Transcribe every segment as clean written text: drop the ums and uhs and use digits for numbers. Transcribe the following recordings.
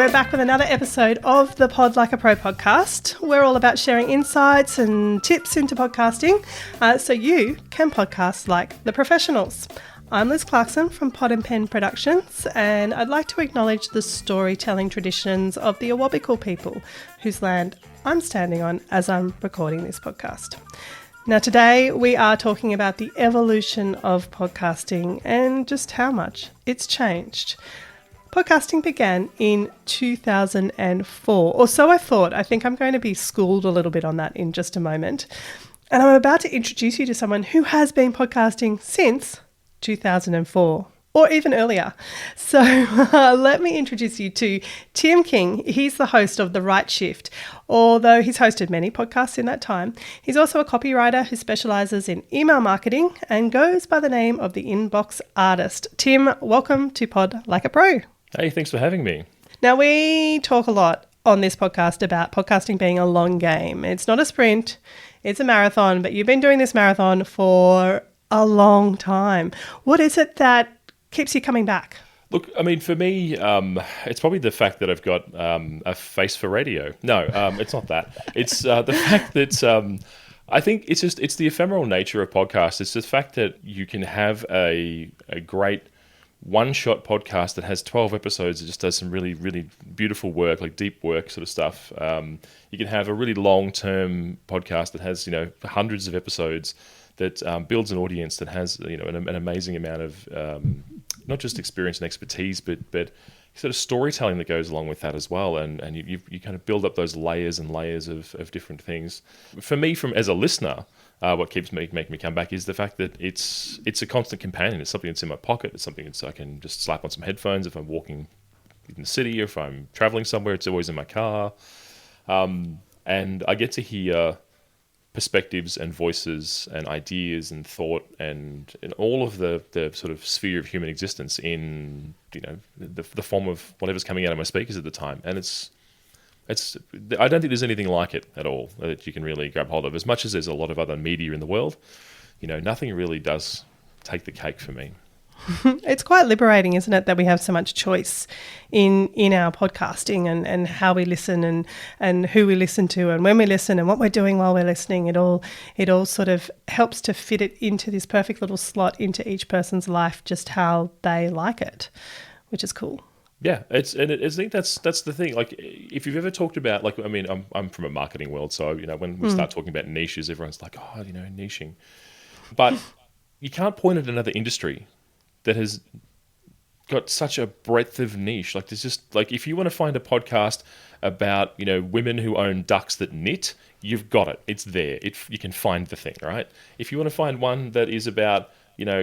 We're back with another episode of the Pod Like a Pro podcast. We're all about sharing insights and tips into podcasting so you can podcast like the professionals. I'm Liz Clarkson from Pod and Pen Productions, and I'd like to acknowledge the storytelling traditions of the Awabakal people whose land I'm standing on as I'm recording this podcast. Now today we are talking about the evolution of podcasting and just how much it's changed. Podcasting began in 2004, or so I thought. I think I'm going to be schooled a little bit on that in just a moment. And I'm about to introduce you to someone who has been podcasting since 2004, or even earlier. So let me introduce you to Tim King. He's the host of The Right Shift, although he's hosted many podcasts in that time. He's also a copywriter who specialises in email marketing and goes by the name of the Inbox Artist. Tim, welcome to Pod Like a Pro. Hey, thanks for having me. Now, we talk a lot on this podcast about podcasting being a long game. It's not a sprint, it's a marathon, but you've been doing this marathon for a long time. What is it that keeps you coming back? Look, I mean, for me, it's probably the fact that I've got a face for radio. No, it's not that. It's the fact that I think it's the ephemeral nature of podcasts. It's the fact that you can have a great one-shot podcast that has 12 episodes that just does some really, really beautiful work, like deep work sort of stuff. You can have a really long-term podcast that has, hundreds of episodes that builds an audience that has, an amazing amount of not just experience and expertise, but sort of storytelling that goes along with that as well. And you kind of build up those layers and layers of different things. For me, as a listener, what keeps making me come back is the fact that it's a constant companion. It's something that's in my pocket. It's something that I can just slap on some headphones if I'm walking in the city, or if I'm traveling somewhere. It's always in my car. And I get to hear perspectives and voices and ideas and thought and all of the sort of sphere of human existence in the form of whatever's coming out of my speakers at the time. And I don't think there's anything like it at all that you can really grab hold of. As much as there's a lot of other media in the world, nothing really does take the cake for me. It's quite liberating, isn't it, that we have so much choice in our podcasting and how we listen and who we listen to and when we listen and what we're doing while we're listening. It all sort of helps to fit it into this perfect little slot into each person's life, just how they like it, which is cool. Yeah, I think that's the thing. Like, if you've ever talked about, like, I mean, I'm from a marketing world, so when we start talking about niches, everyone's like, niching. But you can't point at another industry that has got such a breadth of niche. Like, there's just, like, if you want to find a podcast about, women who own ducks that knit, you've got it. It's there. You can find the thing, right? If you want to find one that is about,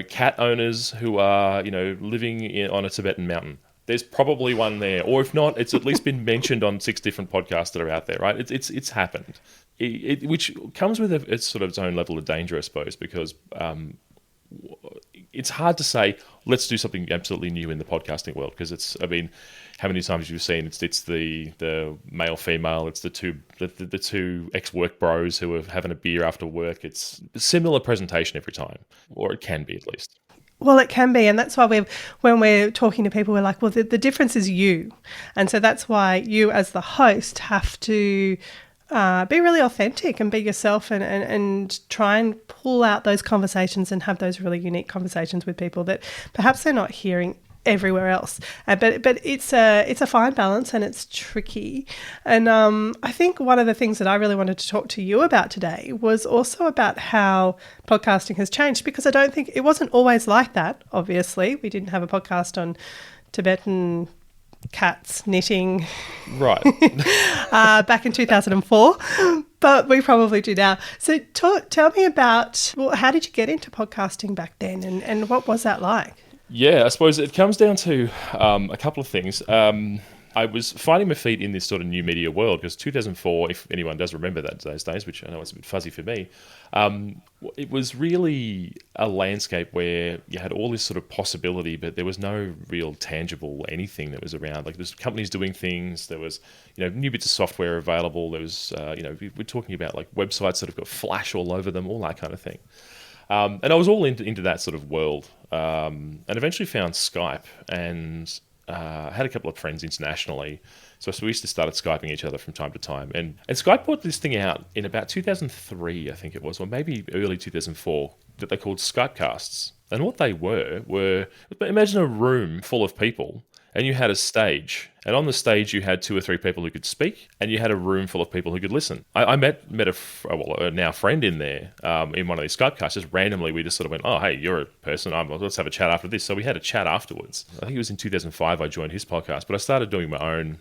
cat owners who are, living on a Tibetan mountain, there's probably one there. Or if not, it's at least been mentioned on 6 different podcasts that are out there, right? It's happened. Which comes with its sort of its own level of danger, I suppose, because it's hard to say, let's do something absolutely new in the podcasting world, because how many times you've seen it's the male female, it's the two ex-work bros who are having a beer after work. It's a similar presentation every time, or it can be at least. Well, it can be, and that's why when we're talking to people, we're like, well, the difference is you. And so that's why you as the host have to be really authentic and be yourself and try and pull out those conversations and have those really unique conversations with people that perhaps they're not hearing everywhere else. But it's a fine balance, and it's tricky. And I think one of the things that I really wanted to talk to you about today was also about how podcasting has changed, because I don't think it wasn't always like that. Obviously, we didn't have a podcast on Tibetan cats knitting right back in 2004, but we probably do now. So tell me about, how did you get into podcasting back then, and what was that like? Yeah, I suppose it comes down to a couple of things. I was finding my feet in this sort of new media world because 2004, if anyone does remember those days, which I know it's a bit fuzzy for me, it was really a landscape where you had all this sort of possibility, but there was no real tangible anything that was around. Like, there's companies doing things, there was, new bits of software available, there was, we're talking about like websites that have got Flash all over them, all that kind of thing. And I was all into that sort of world, and eventually found Skype, and had a couple of friends internationally. So we used to start Skyping each other from time to time. And Skype brought this thing out in about 2003, I think it was, or maybe early 2004, that they called Skypecasts. And what they were imagine a room full of people, and you had a stage. And on the stage, you had 2 or 3 people who could speak, and you had a room full of people who could listen. I met a now friend in there in one of these Skypecasts. Just randomly, we just sort of went, oh, hey, you're a person. Let's have a chat after this. So we had a chat afterwards. I think it was in 2005 I joined his podcast, but I started doing my own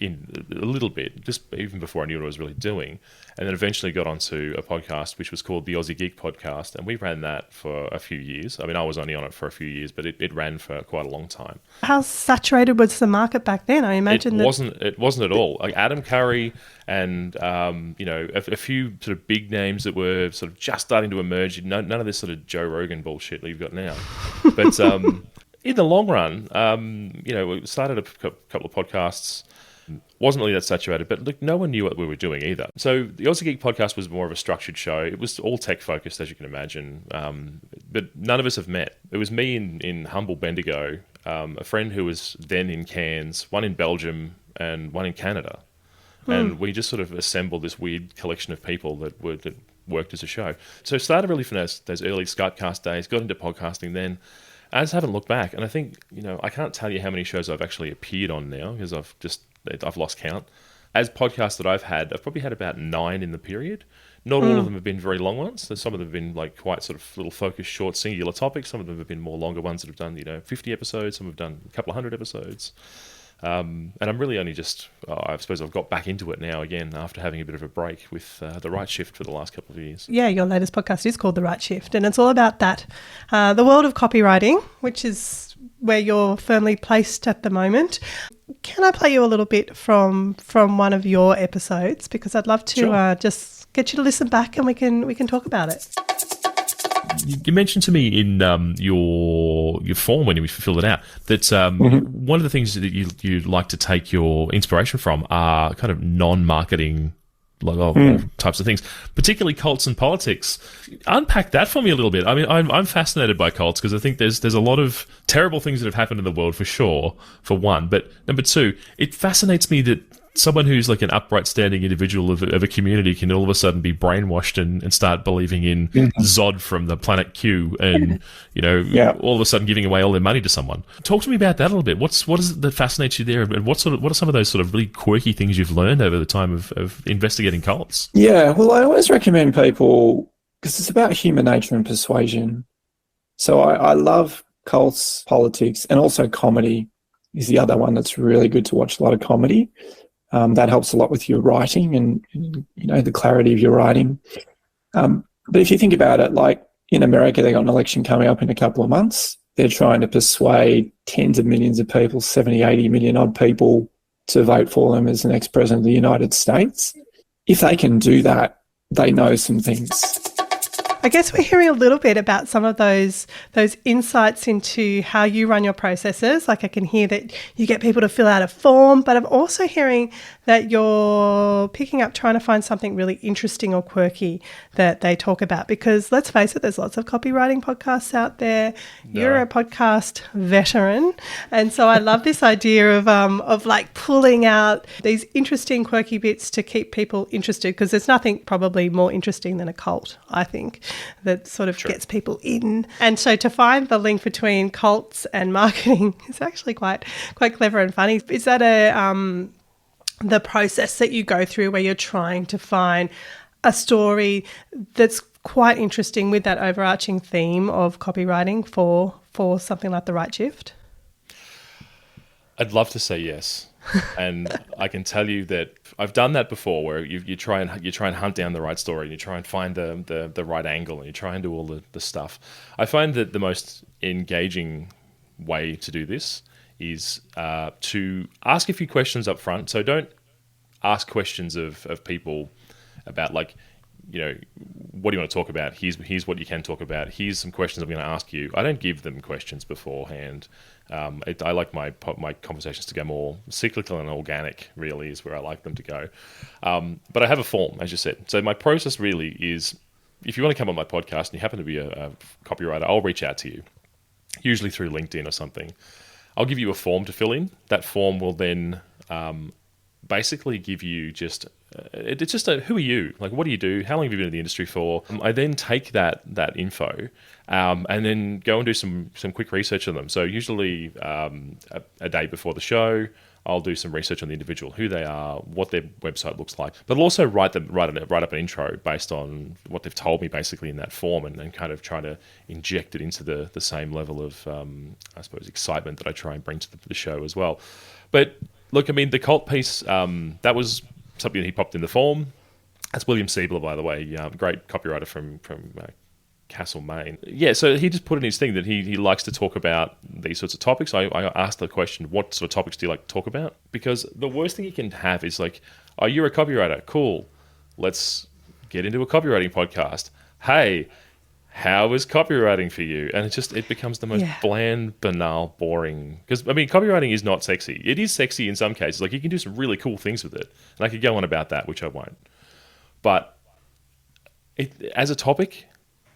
in a little bit, just even before I knew what I was really doing, and then eventually got onto a podcast which was called the Aussie Geek Podcast, and we ran that for a few years. I mean, I was only on it for a few years, but it ran for quite a long time. How saturated was the market back then? I imagine it wasn't at all. Like Adam Curry and a few sort of big names that were sort of just starting to emerge. None of this sort of Joe Rogan bullshit that you've got now, but. In the long run, we started a couple of podcasts. Wasn't really that saturated, but look, no one knew what we were doing either. So the Aussie Geek Podcast was more of a structured show. It was all tech focused, as you can imagine, but none of us have met. It was me in humble Bendigo, a friend who was then in Cairns, one in Belgium, and one in Canada. And we just sort of assembled this weird collection of people that worked as a show. So started really from those early Skypecast days, got into podcasting then. I just haven't looked back, and I think I can't tell you how many shows I've actually appeared on now because I've lost count. As podcasts that I've probably had about 9 in the period. Not all of them have been very long ones. So some of them have been like quite sort of little focused, short, singular topics. Some of them have been more longer ones that have done 50 episodes. Some have done a couple of 100 episodes. And I'm really only I suppose I've got back into it now again after having a bit of a break with The Right Shift for the last couple of years. Yeah, your latest podcast is called The Right Shift, and it's all about that, the world of copywriting, which is where you're firmly placed at the moment. Can I play you a little bit from one of your episodes? Because I'd love to just get you to listen back and we can talk about it. You mentioned to me in your form when you filled it out that one of the things that you like to take your inspiration from are kind of non-marketing types of things, particularly cults and politics. Unpack that for me a little bit. I mean, I'm fascinated by cults because I think there's a lot of terrible things that have happened in the world for sure, for one. But number two, it fascinates me that someone who's like an upright standing individual of a community can all of a sudden be brainwashed and start believing in Zod from the planet Q and, all of a sudden giving away all their money to someone. Talk to me about that a little bit. What is it that fascinates you there? And what are some of those sort of really quirky things you've learned over the time of investigating cults? Yeah, well, I always recommend people, because it's about human nature and persuasion. So I love cults, politics, and also comedy is the other one that's really good to watch. A lot of comedy. That helps a lot with your writing and the clarity of your writing. But if you think about it, like in America, they got an election coming up in a couple of months. They're trying to persuade tens of millions of people, 70, 80 million odd people to vote for them as the next president of the United States. If they can do that, they know some things. I guess we're hearing a little bit about some of those insights into how you run your processes. Like I can hear that you get people to fill out a form, but I'm also hearing that you're picking up trying to find something really interesting or quirky that they talk about. Because let's face it, there's lots of copywriting podcasts out there. No. You're a podcast veteran. And so I love this idea of like pulling out these interesting, quirky bits to keep people interested, because there's nothing probably more interesting than a cult, I think, that sort of gets people in. And so to find the link between cults and marketing is actually quite clever and funny. Is that the process that you go through where you're trying to find a story that's quite interesting with that overarching theme of copywriting for something like The Right Shift? I'd love to say yes. And I can tell you that I've done that before, where you try and hunt down the right story, and you try and find the right angle, and you try and do all the stuff. I find that the most engaging way to do this is to ask a few questions up front. So don't ask questions of people about what do you want to talk about? Here's what you can talk about. Here's some questions I'm going to ask you. I don't give them questions beforehand. I like my conversations to go more cyclical and organic, really, is where I like them to go. But I have a form, as you said. So my process really is, if you want to come on my podcast and you happen to be a copywriter, I'll reach out to you, usually through LinkedIn or something. I'll give you a form to fill in. That form will then basically give you just it's just a who are you? Like, what do you do? How long have you been in the industry for? I then take that info and then go and do some quick research on them. So usually a day before the show, I'll do some research on the individual, who they are, what their website looks like. But I'll also write up an intro based on what they've told me basically in that form, and then kind of try to inject it into the same level of, I suppose, excitement that I try and bring to the show as well. But look, I mean, the cult piece, that was something that he popped in the form. That's William Siebler, by the way, great copywriter from Castle, Maine. Yeah, so he just put in his thing that he likes to talk about these sorts of topics. I asked the question, what sort of topics do you like to talk about? Because the worst thing you can have is like, oh, you're a copywriter. Cool. Let's get into a copywriting podcast. Hey, how is copywriting for you? And it becomes the most bland, banal, boring. Because, I mean, copywriting is not sexy. It is sexy in some cases. Like, you can do some really cool things with it. And I could go on about that, which I won't. But as a topic,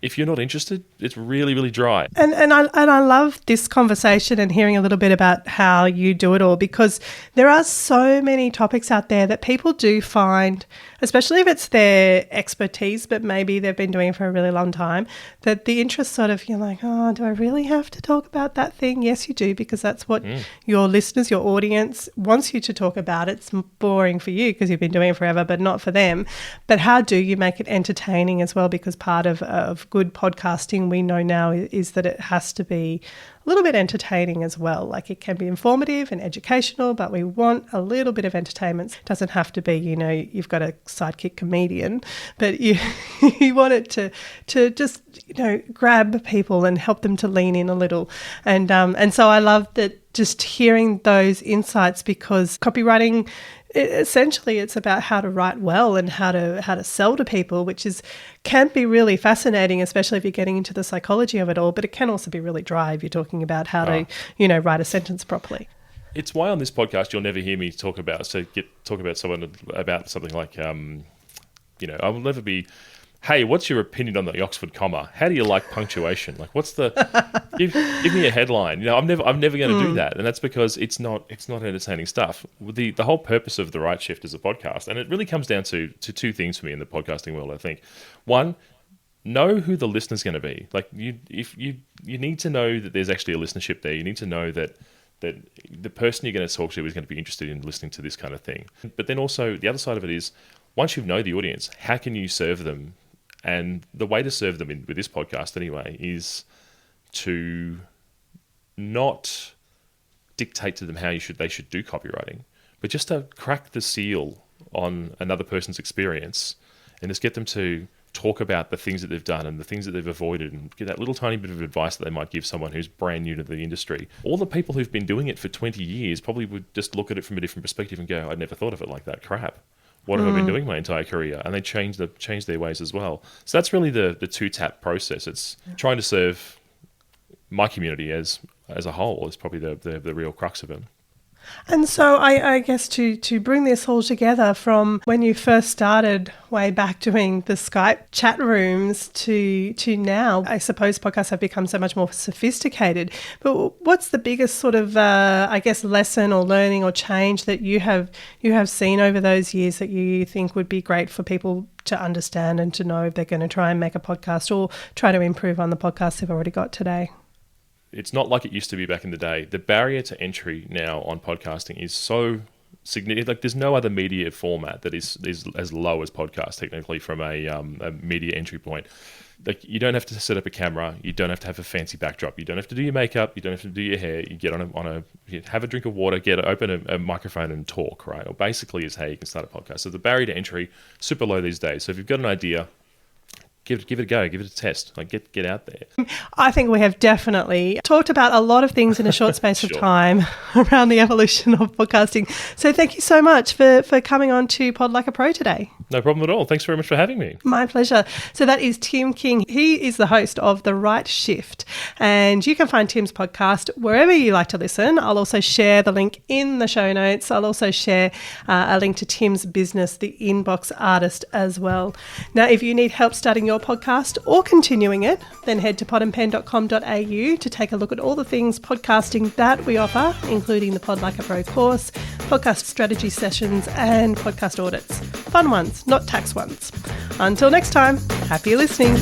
if you're not interested, it's really, really dry. And I love this conversation and hearing a little bit about how you do it all, because there are so many topics out there that people do find, especially if it's their expertise, but maybe they've been doing it for a really long time, that the interest sort of, you're like, oh, do I really have to talk about that thing? Yes, you do, because that's what your listeners, your audience wants you to talk about. It's boring for you because you've been doing it forever, but not for them. But how do you make it entertaining as well? Because part of good podcasting, we know now, is that it has to be a little bit entertaining as well. Like, it can be informative and educational, but we want a little bit of entertainment. It doesn't have to be, you've got a sidekick comedian, but you want it to just, grab people and help them to lean in a little. And so I love that, just hearing those insights, because copywriting, essentially it's about how to write well and how to sell to people, which can be really fascinating, especially if you're getting into the psychology of it all, but it can also be really dry if you're talking about how to write a sentence properly. It's why on this podcast you'll never hear me talk about something like I will never be, hey, what's your opinion on the Oxford comma? How do you like punctuation? Like, what's the give me a headline? I'm never going to do that, and that's because it's not entertaining stuff. The whole purpose of The Right Shift is a podcast, and it really comes down to two things for me in the podcasting world. I think, one, know who the listener's going to be. Like, you need to know that there's actually a listenership there. You need to know that the person you're going to talk to is going to be interested in listening to this kind of thing. But then also the other side of it is, once you know the audience, how can you serve them? And the way to serve them with this podcast anyway is to not dictate to them how they should do copywriting, but just to crack the seal on another person's experience and just get them to talk about the things that they've done and the things that they've avoided, and get that little tiny bit of advice that they might give someone who's brand new to the industry. All the people who've been doing it for 20 years probably would just look at it from a different perspective and go, I'd never thought of it like that. Crap. What have I been doing my entire career? And they change their ways as well. So that's really the two-tap process. It's trying to serve my community as a whole is probably the real crux of it. And so I guess to bring this all together, from when you first started way back doing the Skype chat rooms to now, I suppose podcasts have become so much more sophisticated. But what's the biggest sort of, lesson or learning or change that you have seen over those years that you think would be great for people to understand and to know if they're going to try and make a podcast or try to improve on the podcast they've already got today? It's not like it used to be back in the day. The barrier to entry now on podcasting is so significant. Like, there's no other media format that is as low as podcast, technically, from a media entry point. Like, you don't have to set up a camera. You don't have to have a fancy backdrop. You don't have to do your makeup. You don't have to do your hair. You get you have a drink of water, open a microphone and talk, right? Or basically is how you can start a podcast. So the barrier to entry, super low these days. So if you've got an idea, give it a go, give it a test, like get out there. I think we have definitely talked about a lot of things in a short space of time around the evolution of podcasting. So thank you so much for coming on to Pod Like a Pro today. No problem at all. Thanks very much for having me. My pleasure. So that is Tim King. He is the host of The Right Shift, and you can find Tim's podcast wherever you like to listen. I'll also share the link in the show notes. I'll also share a link to Tim's business, The Inbox Artist, as well. Now, if you need help starting your podcast or continuing it, then head to podandpen.com.au to take a look at all the things podcasting that we offer, including the Pod Like a Pro course, podcast strategy sessions, and podcast audits. Fun ones, not tax ones. Until next time, happy listening.